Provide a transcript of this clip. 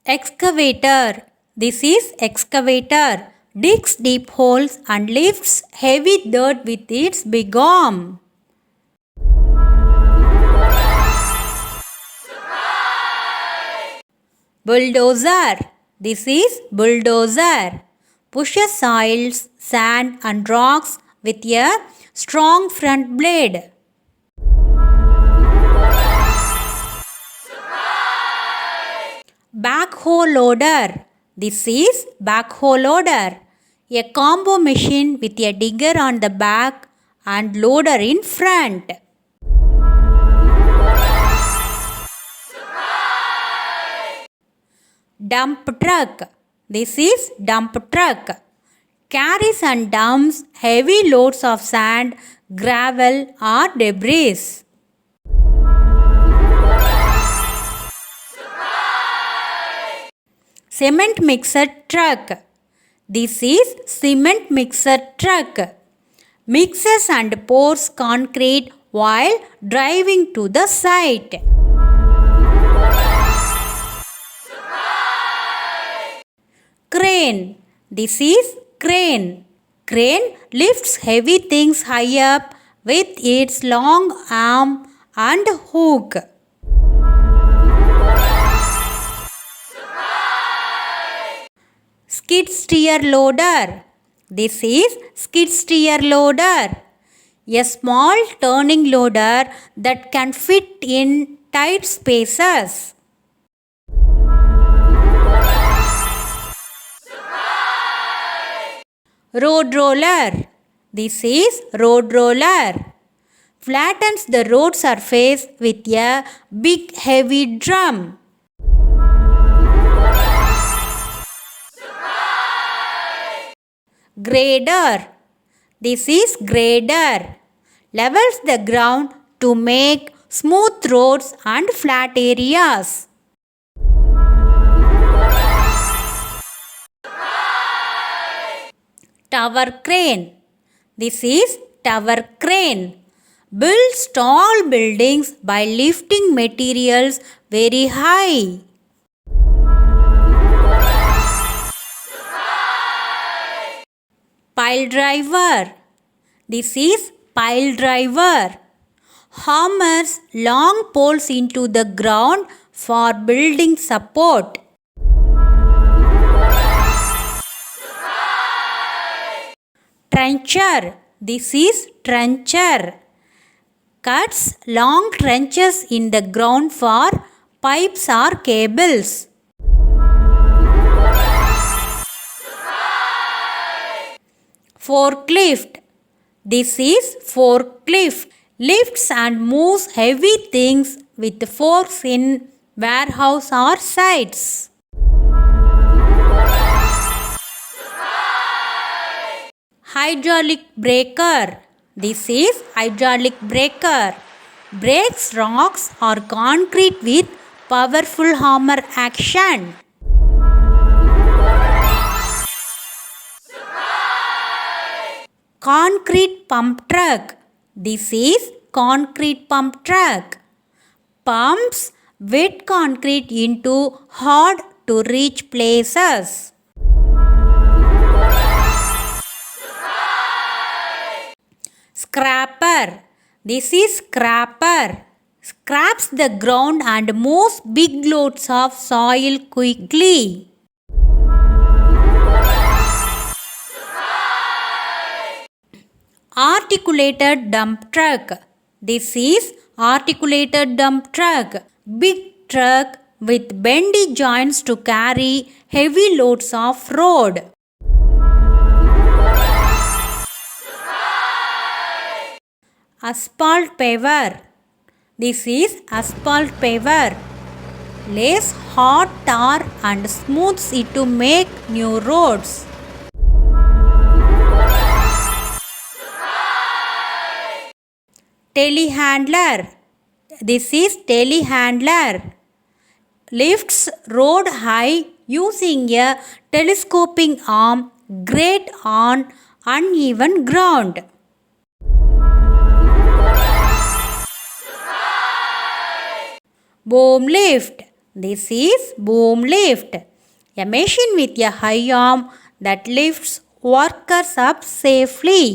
Excavator. This is excavator. Digs deep holes and lifts heavy dirt with its big arm. Bulldozer. This is bulldozer. Pushes soils, sand and rocks with a strong front blade. Backhoe loader. This is backhoe loader. A combo machine with a digger on the back and loader in front. Dump truck. This is dump truck. Carries and dumps heavy loads of sand, gravel or debris. Cement mixer truck. This is cement mixer truck. Mixes and pours concrete while driving to the site. Crane. This is crane. Crane lifts heavy things high up with its long arm and hook. Skid steer loader. This is skid steer loader. A small turning loader that can fit in tight spaces. Road roller. This is road roller. Flattens the road surface with a big heavy drum. Grader. This is grader. Levels the ground to make smooth roads and flat areas. Tower crane. This is tower crane. Builds tall buildings by lifting materials very high. Pile driver. This is pile driver. Hammers long poles into the ground for building support. Trencher. This is trencher. Cuts long trenches in the ground for pipes or cables. Forklift. This is forklift. Lifts and moves heavy things with forks in warehouse or sites. Hydraulic breaker. This is hydraulic breaker. Breaks rocks or concrete with powerful hammer action. Concrete pump truck. This is concrete pump truck. Pumps wet concrete into hard to reach places. Scraper. This is scraper. Scraps the ground and moves big loads of soil quickly. Articulated dump truck. This is articulated dump truck. Big truck with bendy joints to carry heavy loads of road. Asphalt paver. This is asphalt paver. Lays hot tar and smooths it to make new roads. Telehandler. This is telehandler. Lifts road high using a telescoping arm great on uneven ground. Boom lift. This is boom lift, a machine with a high arm that lifts workers up safely.